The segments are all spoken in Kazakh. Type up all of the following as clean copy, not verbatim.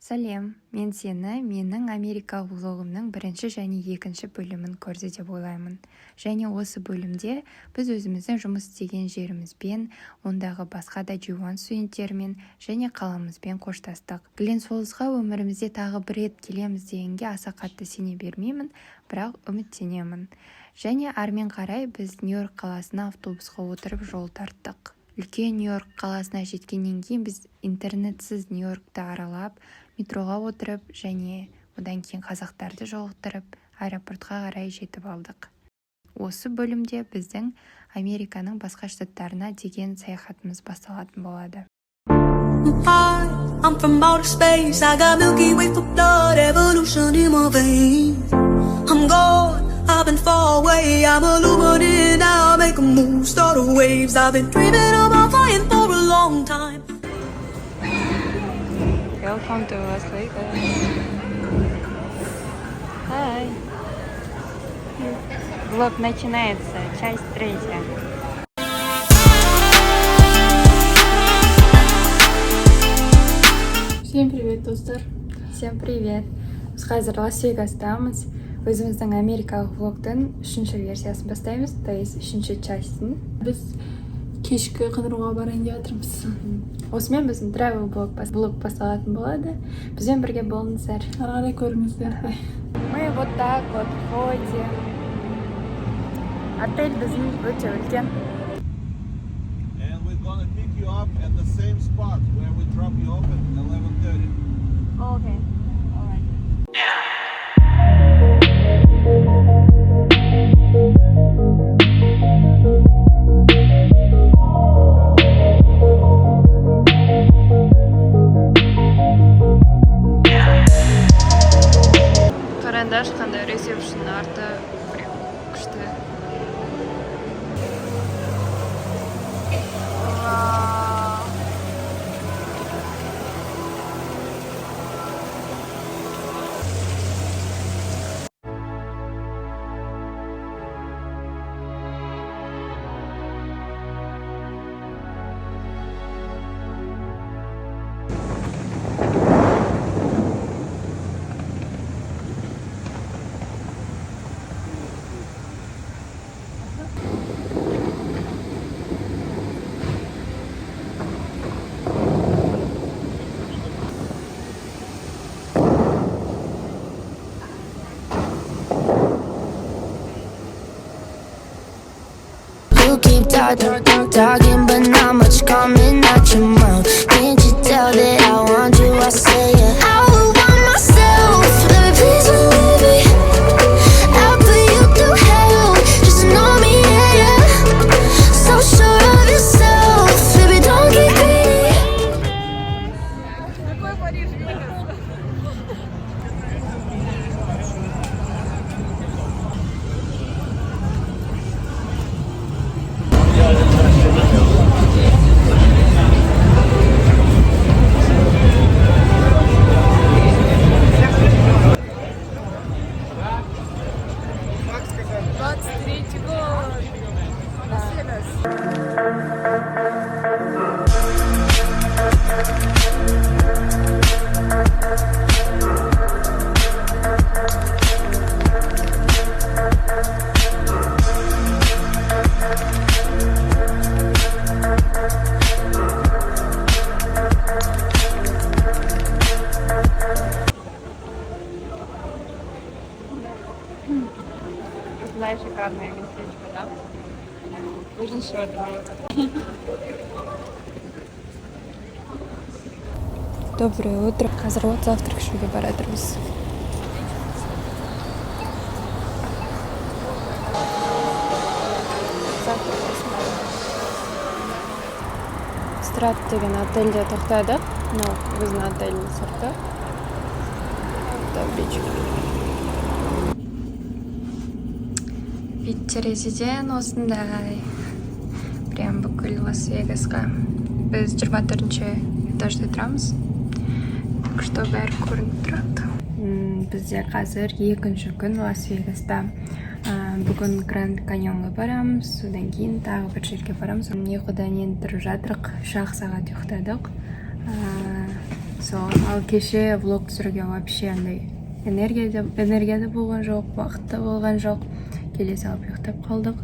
Сәлем, мен сені менің америкалық влогымның бірінші және екінші бөлімін көрді деп ойлаймын. Және осы бөлімде біз өзіміздің жұмыс істеген жерімізбен, ондағы басқа да J1 студенттермен және қаламызбен қоштастық. Глен Фоллсқа өмірімізде тағы бір рет келеміз дегенге аса қатты сене бермеймін, бірақ үміттенемін. Және әрмен қарай біз Нью-Йорк қаласына автобусқа отырып жол тарттық. Үлкен Нью-Йорк қаласына жеткеннен кейін біз интернетсіз Нью-Йоркты аралап, метроға отырып және одан кейін қазақтарды жолықтырып, аэропортқа қарай жетіп алдық. Осы бөлімде біздің Американың басқа штаттарына деген саяхатымыз басталатын болады. Hi, I'm from outer space. I got Milky Way for blood, evolution in my veins. I'm gone, I've been far away. I'm illuminated now, make a move, start a waves. I've been dreaming about flying for a long time. Welcome to Las Vegas. Hi. Влог начинается, часть 3. Всем привет, достар. Всем привет. Біз қазір Лас-Вегастамыз. Өзіміздің америкалық влогтың 3-ші версиясын бастаймыз, то есть 3-ші частын. Біз кешкі қыдыруға барайын деп жатырмыз. Осымен біздің travel блог басталатын болады. Бізбен бірге болыңыздар. Ары қарай көріңіздер. Мы вот так вот ходим. Отель біздің өте үлкен. And we're gonna pick you up at the same spot where we drop you off at 11:30. Okay. Қараңдаршы қандай ресепшн арты прям күшті. You keep talking, but not much coming out your mouth. Can't you tell that I want you? I say it. I would want myself. Let me please believe me. I'll put you through hell. Just know me, yeah, yeah. So sure of yourself, baby, don't get greedy. Такая шикарная местечко, да? Очень шикарно. Доброе утро. Қазір вот завтрак ішуге бара жатырмыз. Страт деген отельде тоқтадық. Мынау біздің отельдің сырты. Табличка. Вид терезеден осындай. Прям бүкіл Лас-Вегасқа. Біз 24-ші этажда тұрамыз. Так что бәрі көрініп тұрады. Бізде қазір 2-ші күн Лас-Вегаста. Бүгін Гранд Каньонға барамыз, содан кейін тағы бір жерге барамыз. Ұйқыдан енді тұрып жатырық, 3 сағат ұйықтадық. сол. Ал кеше влог түсіруге вообще андай энергия да болған жоқ, уақыт та болған жоқ. Келе салып ұйықтап қалдық.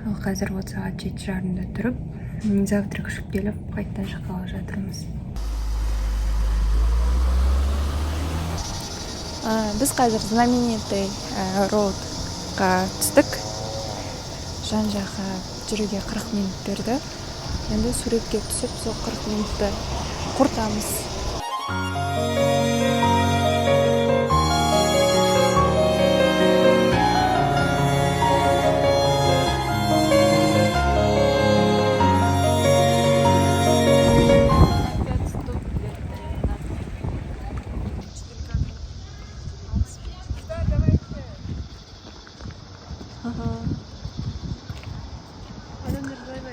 Ал қазір вот сағат 7:30-да тұрып, завтрак ішіп келіп, қайтадан шыққалы жатырмыз. Біз қазір знаменитый роудқа түстік. Жан жаққа жүруге 40 минут берді. Енді суретке түсіп, сол 40 минутты құртамыз.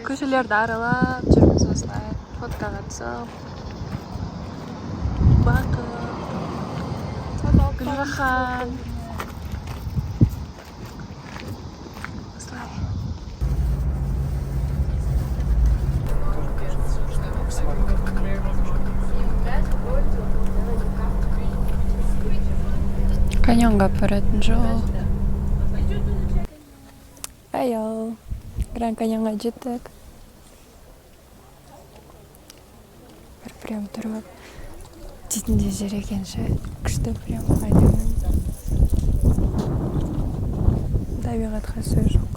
Көшелерді аралап жүрміз осылай, фоткаға түсіп. Бақыт, Гүлжахан. Осылай. Каньонға апаратын жол. Аял. Гранд Каньонға жеттік. Прям тұрып жетінде жер екен ше, күшті прям айдамын. Табиғатқа сөз жоқ.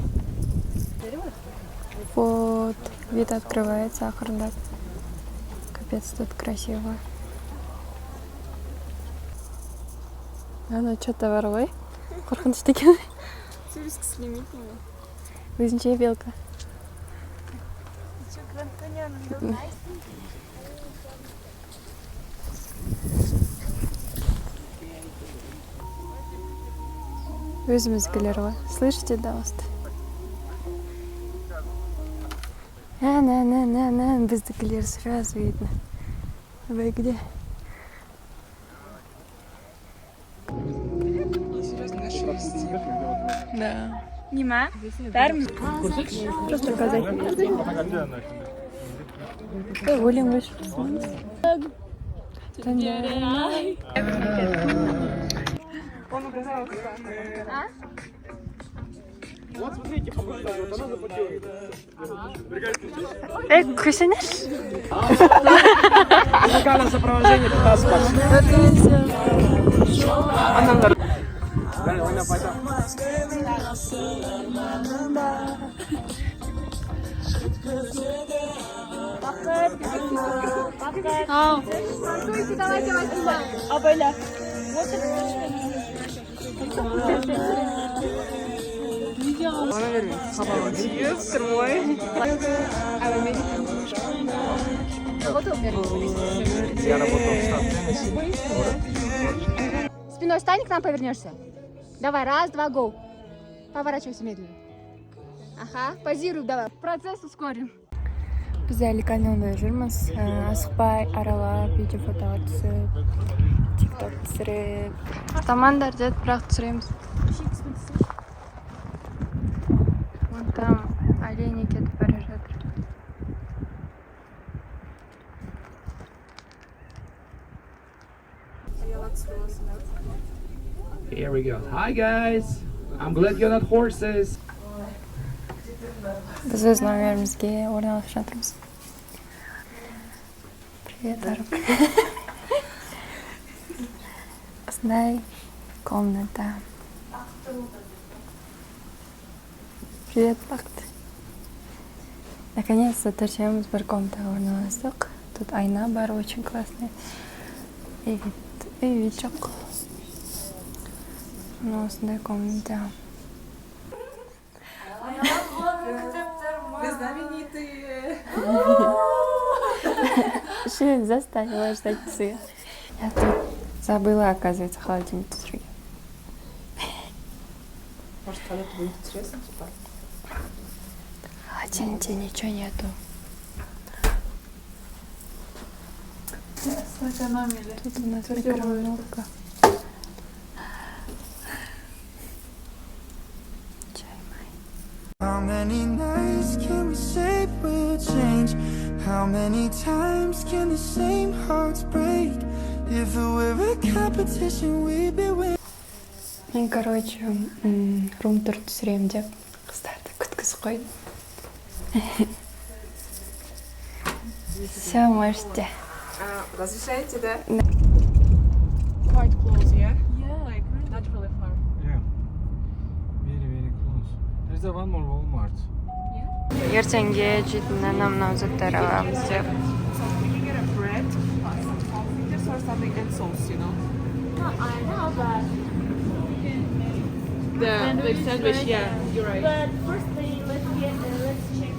Вот, вид открывается ақырындап. Капец, тут красиво. Ана что-то бар ғой, қорқынышты екен. Сөйлескісі келмейді ме? Өзінше белка. Гранд Каньонын білмейсің? Өзімізгілер ғой. Слышите дауысты? На, біздікілер сразу видно. Вы где? Да. Нема? Бәріміз? Просто казахи. Өлең өшірсіңіз. Вот смотрите, побыстрее, вот она запотеет. Күшінеш? Музыкальное сопровождение 15 баксов. Давайте возьмем. А böyle. Bana vermeyin. Sırmay. Я работал в Штатах. Спиной встань, к нам повернешься. Давай, раз, два, гоу. Поворачивайся медленно. Ага, позируй, давай. Процесс ускорим. Біз әлі каньонда жүрміз. Асықпай, аралап, видео фотоға түсіп, тикток түсіріп. Тамандар деді, бірақ түсіреміз. Вон там олени кетіп бара жатыр. Here we go. Hi guys. I'm glad you're not horses. Біз өз номерімізге орналасып жатырмыз. Привет, Арып. Осындай комната. Привет, Бақыт. Наконец-то төртеуміз бір комнатаға орналастық. Тут айна бар, очень классная. И вид жоқ. Ну, осындай комната. Вы знаменитые. Еще заставила ждать псы. Я тут забыла, оказывается, холодильник түсірген. Может, когда ты будет интересно, типа? В холодильнике ничего нету. Сэкономили. Тут у нас микроволновка. How many nights can we say we'll change? How many times can the same hearts break? If it were a competition, we'd be winning. Мен, короче, рум-тур түсірем деп қыздарды күткізіп қойдым. Все, можете. Разрешаете, да? Quite close, yeah? Yeah. Like, not really far. Yeah. Very close. There's a one more Walmart. ертеңге жейтін анамнан заттар аламыз деп. So we can get a bread, some confiters or something and sauce, you know? I know, but The sandwich, yeah, you're right. firstly, let's check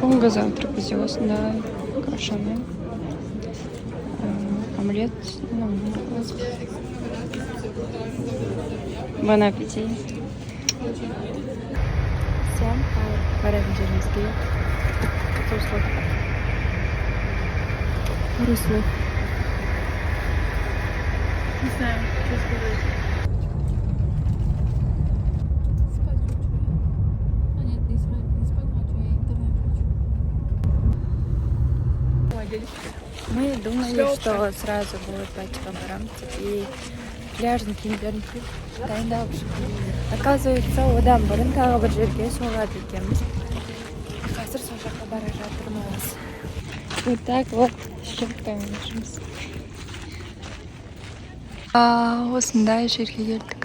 Полный завтрак взялась, да, кашами. Омлет, Бон аппетит. Всем барабанжерімізге Руслов. Не знаю, что сказать. Спать хочу. А нет, не спать хочу, я интернет хочу. Мы думали, что сразу будет пачка барамтик и пляжный кемпинг дайындалып шығып. Оказывается, одан бұрын тағы бір жерге соғады екенбіз. Қазір сол жаққа бара жатырмыз. Вот так вот шықпай жұмыс. Осындай жерге келдік.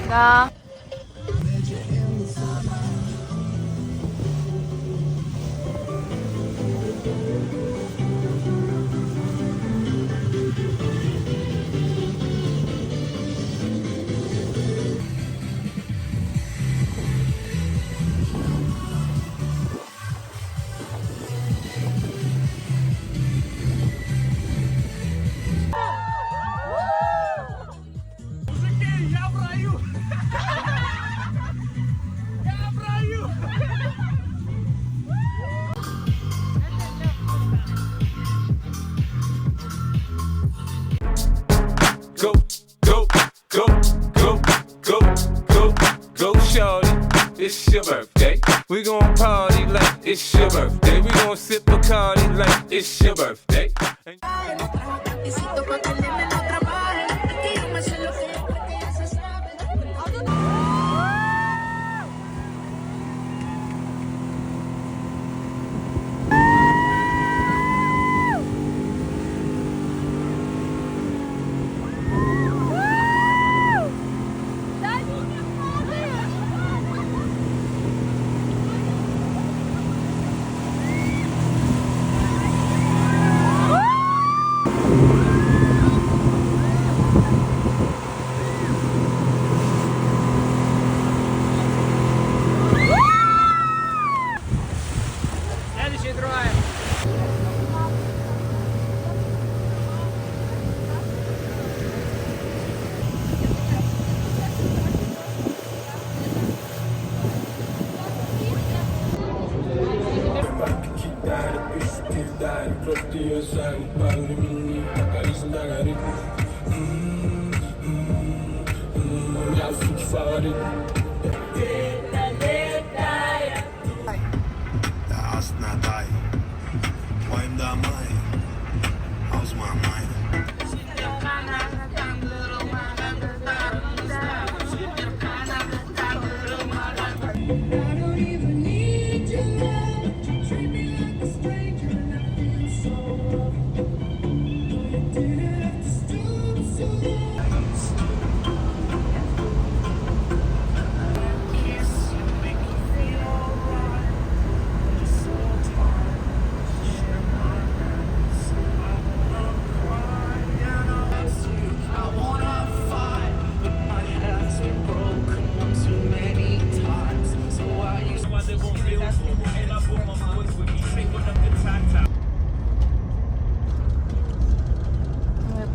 Да. Go, shorty, it's your birthday. We gon' party like it's your birthday. We gon' sip Bacardi like it's your birthday.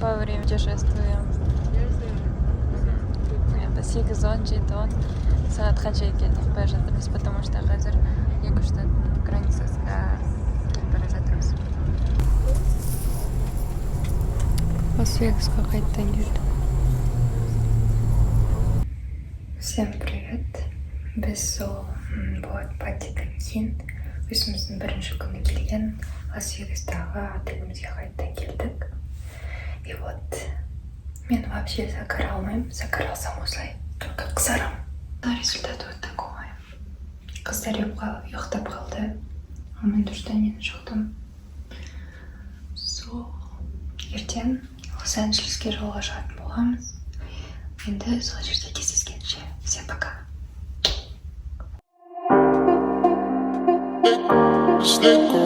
Во время путешествия. Біз 8-10 сағат қанша келдік бара жатырмыз, потому что қазір екі штаттың границасында келіп бара жатырмыз. Лас-Вегасқа қайттан келдік. Всем привет! Біз сол патиден кейін өзіміздің бірінші күні келген Лас-Вегастағы отелімізге қайттан келдік. И вот мен вообще загора алмаймын, загора алсам осылай только қызарамын. Результат вот такой. Қыздар ұйықтап қалды. Мен дұрыстан шықтым. Сол ертең Лос-Анджелеске жолға шығатын боламыз. Енді сол жерде кездескенше. Всем пока. Just let go,